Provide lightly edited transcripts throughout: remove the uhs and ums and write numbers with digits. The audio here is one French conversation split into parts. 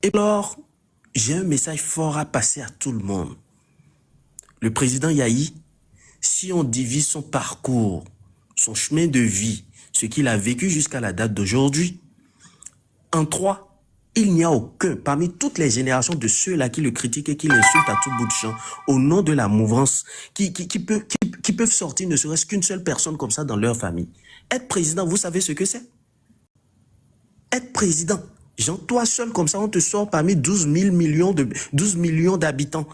Et alors, j'ai un message fort à passer à tout le monde. Le président Yahi, si on divise son parcours, son chemin de vie, ce qu'il a vécu jusqu'à la date d'aujourd'hui, en 3, il n'y a aucun, parmi toutes les générations de ceux-là qui le critiquent et qui l'insultent à tout bout de champ, au nom de la mouvance, qui peuvent sortir ne serait-ce qu'une seule personne comme ça dans leur famille. Être président, vous savez ce que c'est? Être président. Genre, toi seul comme ça, on te sort parmi 12 millions d'habitants.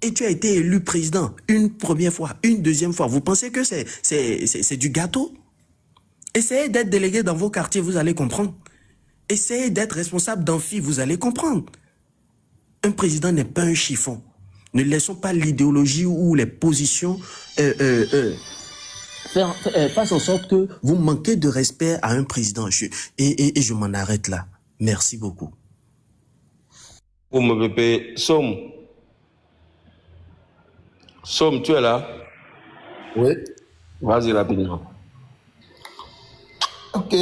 Et tu as été élu président une première fois, une deuxième fois. Vous pensez que c'est du gâteau? Essayez d'être délégué dans vos quartiers, vous allez comprendre. Essayez d'être responsable d'amphi, vous allez comprendre. Un président n'est pas un chiffon. Ne laissons pas l'idéologie ou les positions faire en sorte que vous manquez de respect à un président. Et je m'en arrête là. Merci beaucoup. Pour me pépé, Somme, tu es là? Oui. Vas-y rapidement. Ok.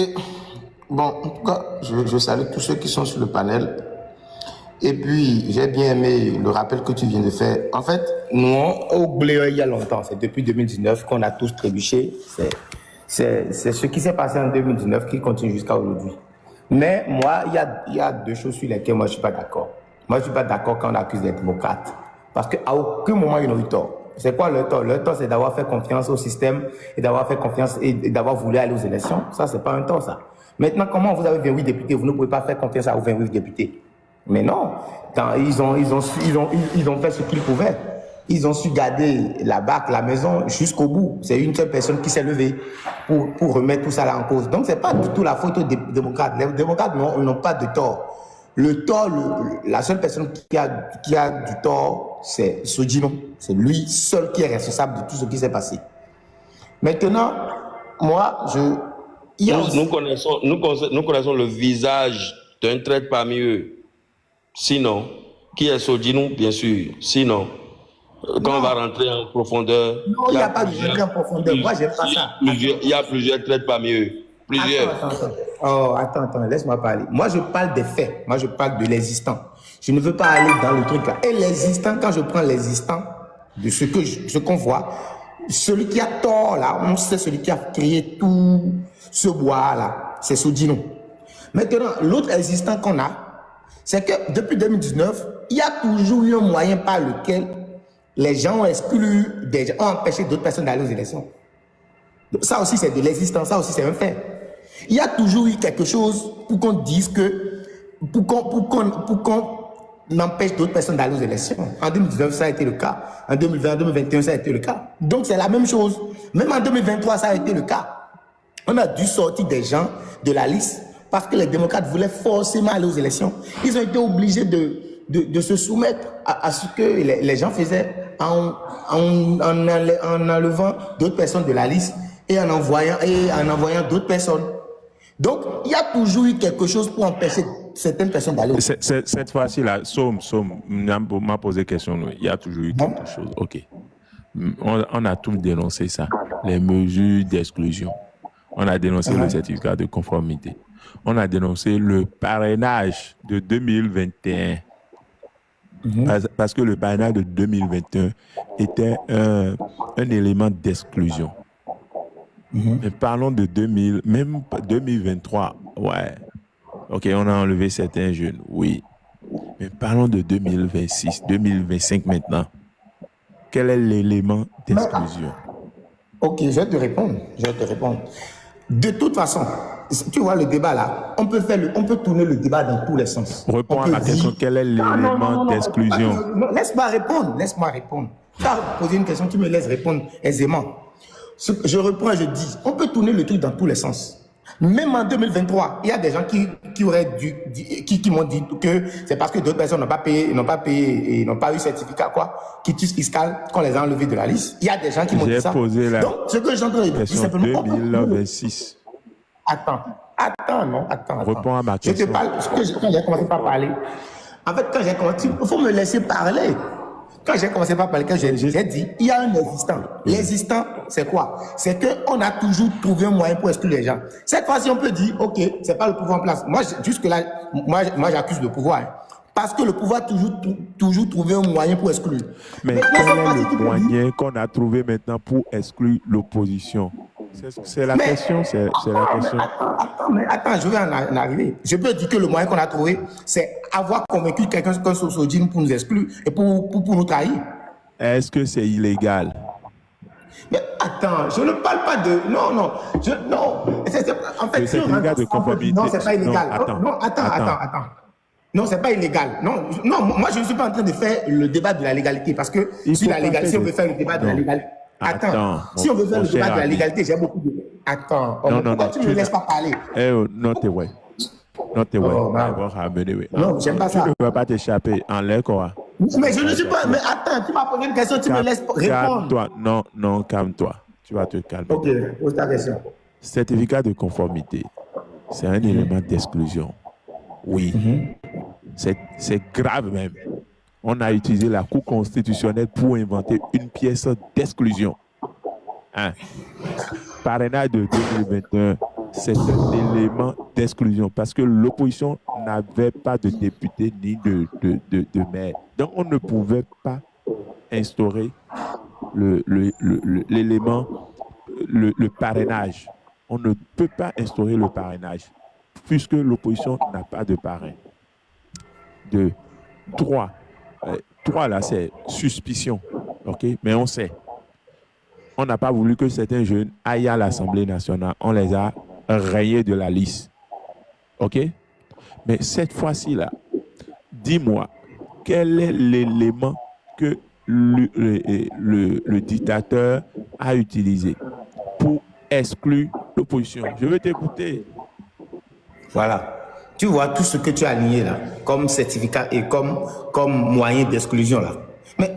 Bon, en tout cas, je salue tous ceux qui sont sur le panel. Et puis, j'ai bien aimé le rappel que tu viens de faire. En fait, nous, au blé, il y a longtemps, c'est depuis 2019 qu'on a tous trébuché. C'est ce qui s'est passé en 2019 qui continue jusqu'à aujourd'hui. Mais moi, il y a deux choses sur lesquelles moi, je ne suis pas d'accord. Moi, je ne suis pas d'accord quand on accuse les démocrates. Parce qu'à aucun moment, ils n'ont eu tort. C'est quoi le tort? Le tort, c'est d'avoir fait confiance au système et d'avoir fait confiance et d'avoir voulu aller aux élections. Ça, c'est pas un tort, ça. Maintenant, comment vous avez 28 députés? Vous ne pouvez pas faire confiance à vos 28 députés. Mais non, ils ont fait ce qu'ils pouvaient. Ils ont su garder la barque, la maison jusqu'au bout. C'est une seule personne qui s'est levée pour remettre tout ça là en cause. Donc, ce n'est pas du tout la faute des démocrates. Les démocrates n'ont pas de tort. Le tort, la seule personne qui a du tort, c'est Sodino. C'est lui seul qui est responsable de tout ce qui s'est passé. Maintenant, moi, nous connaissons le visage d'un trait parmi eux. Sinon, qui est Sodino, bien sûr. Sinon, quand on va rentrer en profondeur... Non, il n'y a pas de rentrer en profondeur. Moi, j'aime pas ça. Il y a plusieurs traits parmi eux. Plusieurs. Attends, laisse-moi parler. Moi, je parle des faits. Moi, je parle de l'existant. Je ne veux pas aller dans le truc là. Et l'existant, quand je prends l'existant de ce qu'on voit, celui qui a tort là, on sait celui qui a créé tout ce bois là, c'est Sodino. Maintenant, l'autre existant qu'on a, c'est que depuis 2019, il y a toujours eu un moyen par lequel les gens ont exclu, ont empêché d'autres personnes d'aller aux élections. Ça aussi, c'est de l'existence, ça aussi, c'est un fait. Il y a toujours eu quelque chose pour qu'on dise que, pour qu'on empêche d'autres personnes d'aller aux élections. En 2019, ça a été le cas. En 2020, en 2021, ça a été le cas. Donc, c'est la même chose. Même en 2023, ça a été le cas. On a dû sortir des gens de la liste parce que les démocrates voulaient forcément aller aux élections. Ils ont été obligés de se soumettre à ce que les gens faisaient en enlevant d'autres personnes de la liste et en envoyant d'autres personnes. Donc, il y a toujours eu quelque chose pour empêcher certaines personnes d'aller. Cette fois-ci-là, Somme m'a posé question. Il y a toujours eu quelque chose. OK. On a tous dénoncé ça. Les mesures d'exclusion. On a dénoncé le certificat de conformité. On a dénoncé le parrainage de 2021. Parce que le parrainage de 2021 était un élément d'exclusion. Mais parlons de 2023. Ouais. OK, on a enlevé certains jeunes. Oui. Mais parlons de 2026, 2025 maintenant. Quel est l'élément d'exclusion? OK, je vais te répondre. De toute façon, tu vois le débat là, on peut tourner le débat dans tous les sens. Réponds à ma question, quel est l'élément d'exclusion? Laisse-moi répondre. Tu as posé une question, tu me laisses répondre aisément. Je reprends, je dis, on peut tourner le truc dans tous les sens. Même en 2023, il y a des gens qui m'ont dit que c'est parce que d'autres personnes n'ont pas payé et n'ont pas eu certificat quitus fiscal qu'on les a enlevés de la liste. Il y a des gens qui m'ont dit ça. J'ai posé la Donc, ce que j'entends dire simplement... 2026. Attends. Réponds à ma question. Quand j'ai commencé par parler, en fait, quand j'ai commencé, il faut me laisser parler. quand j'ai commencé par parler, j'ai dit, il y a un existant. L'existant, c'est quoi? C'est qu'on a toujours trouvé un moyen pour exclure les gens. Cette fois-ci, on peut dire, OK, c'est pas le pouvoir en place. Moi, jusque-là, moi j'accuse le pouvoir. Hein. Parce que le pouvoir toujours trouvé un moyen pour exclure. Mais quel est le moyen qu'on a trouvé maintenant pour exclure l'opposition? C'est la question, c'est la question. Attends, je vais en arriver. Je peux dire que le moyen qu'on a trouvé, c'est avoir convaincu quelqu'un comme Sosodine pour nous exclure et pour nous trahir. Est-ce que c'est illégal? Mais attends, je ne parle pas de... Non. Non. En fait, c'est illégal de conformité. Non, c'est pas illégal. Attends. Non, c'est pas illégal. Non, moi, je ne suis pas en train de faire le débat de la légalité parce que si on veut faire le débat de la légalité... Attends, si on veut faire le débat de la légalité, j'ai beaucoup de... Attends, pourquoi tu ne me laisses pas parler? Non, t'es ouais. Non, j'aime pas ça. Tu ne peux pas t'échapper en l'air, quoi. Mais je ne suis pas... Mais attends, tu m'as posé une question, tu me laisses répondre. Calme-toi. Non, calme-toi. Tu vas te calmer. Ok, pose ta question. Certificat de conformité, c'est un élément d'exclusion. Oui. C'est grave même. On a utilisé la Cour constitutionnelle pour inventer une pièce d'exclusion. Parrainage de 2021, c'est un élément d'exclusion parce que l'opposition n'avait pas de député ni de maire. Donc, on ne pouvait pas instaurer l'élément, le parrainage. On ne peut pas instaurer le parrainage puisque l'opposition n'a pas de parrain. 2. 3. 3, là, c'est suspicion. OK? Mais on sait. On n'a pas voulu que certains jeunes aillent à l'Assemblée nationale. On les a rayés de la liste. OK? Mais cette fois-ci, là, dis-moi, quel est l'élément que le dictateur a utilisé pour exclure l'opposition? Je veux t'écouter. Voilà. Tu vois tout ce que tu as aligné là, comme certificat et comme moyen d'exclusion là. Mais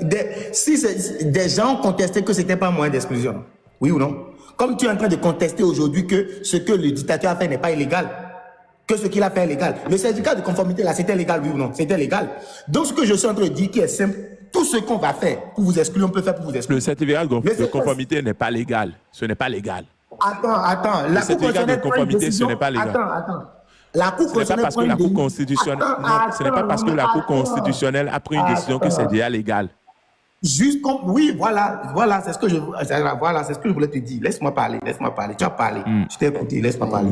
si des gens contestaient que ce n'était pas un moyen d'exclusion, oui ou non? Comme tu es en train de contester aujourd'hui que ce que le dictateur a fait n'est pas illégal, que ce qu'il a fait est légal. Le certificat de conformité là, c'était légal, oui ou non? C'était légal. Donc ce que je suis en train de dire qui est simple, tout ce qu'on va faire pour vous exclure, on peut faire pour vous exclure. Le certificat de conformité n'est pas légal. Ce n'est pas légal. Attends. Le certificat de conformité, ce n'est pas légal. Attends. La Cour ce n'est pas parce que la Cour constitutionnelle, ce n'est pas parce que la Cour constitutionnelle a pris une décision que c'est déjà légal. Juste comme, oui, voilà, c'est ce que je voulais te dire. Laisse-moi parler. Tu as parlé. Je t'ai écouté, laisse-moi parler.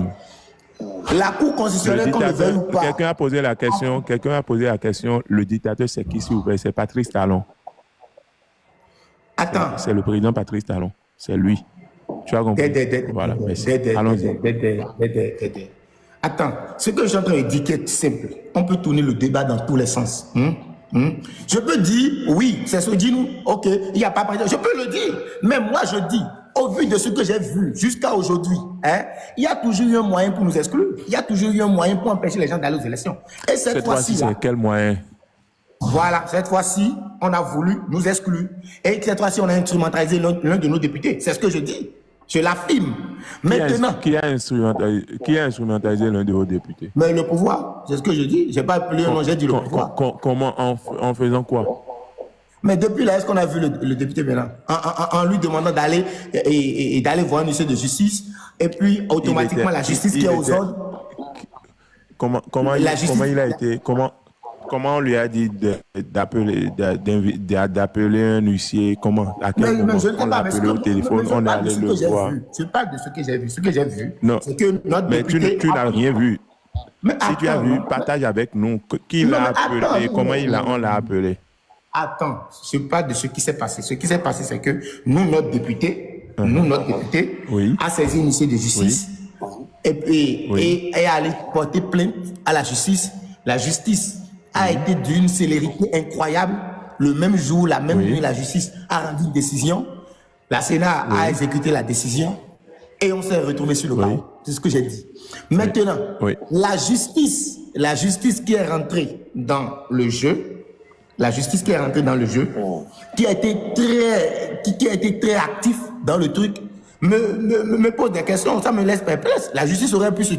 La Cour constitutionnelle, qu'on le veuille ou pas. Quelqu'un a posé la question, le dictateur, c'est qui, s'il vous plaît? C'est Patrice Talon. Attends. C'est le président Patrice Talon. C'est lui. Tu as compris? Voilà, merci. Allons-y. Attends, ce que je suis en train de dire qui est simple, on peut tourner le débat dans tous les sens. Je peux dire, oui, c'est Sodinou, ok, il n'y a pas... Je peux le dire, mais moi je dis, au vu de ce que j'ai vu jusqu'à aujourd'hui, il y a toujours eu un moyen pour nous exclure, il y a toujours eu un moyen pour empêcher les gens d'aller aux élections. Et cette fois-ci, c'est quel moyen? Voilà, cette fois-ci, on a voulu nous exclure. Et cette fois-ci, on a instrumentalisé l'un de nos députés. C'est ce que je dis. Je l'affirme. Maintenant. Qui a instrumentalisé l'un de vos députés? Mais le pouvoir, c'est ce que je dis. Je n'ai pas appelé un nom, j'ai dit le pouvoir. Comment, en faisant quoi? Mais depuis là, est-ce qu'on a vu le député maintenant? En lui demandant d'aller voir un huissier de justice, et puis automatiquement la justice qui est aux ordres. Comment on lui a dit d'appeler un huissier? Comment? À quel moment on l'a appelé au téléphone? On est allé le voir. Je parle de ce que j'ai vu. Ce que j'ai vu, c'est que notre député... tu n'as rien vu. Mais si tu as vu, partage avec nous. Qui l'a appelé? Comment on l'a appelé? Attends, je parle de ce qui s'est passé. Ce qui s'est passé, c'est que notre député a saisi une huissier de justice et est allé porter plainte à la justice. La justice a été d'une célérité incroyable. Le même jour, la même nuit, la justice a rendu une décision. La Sénat a exécuté la décision et on s'est retrouvé sur le carreau. C'est ce que j'ai dit. Maintenant, la justice qui est rentrée dans le jeu, qui a été très actif dans le truc, me pose des questions. Ça me laisse perplexe. La justice aurait pu se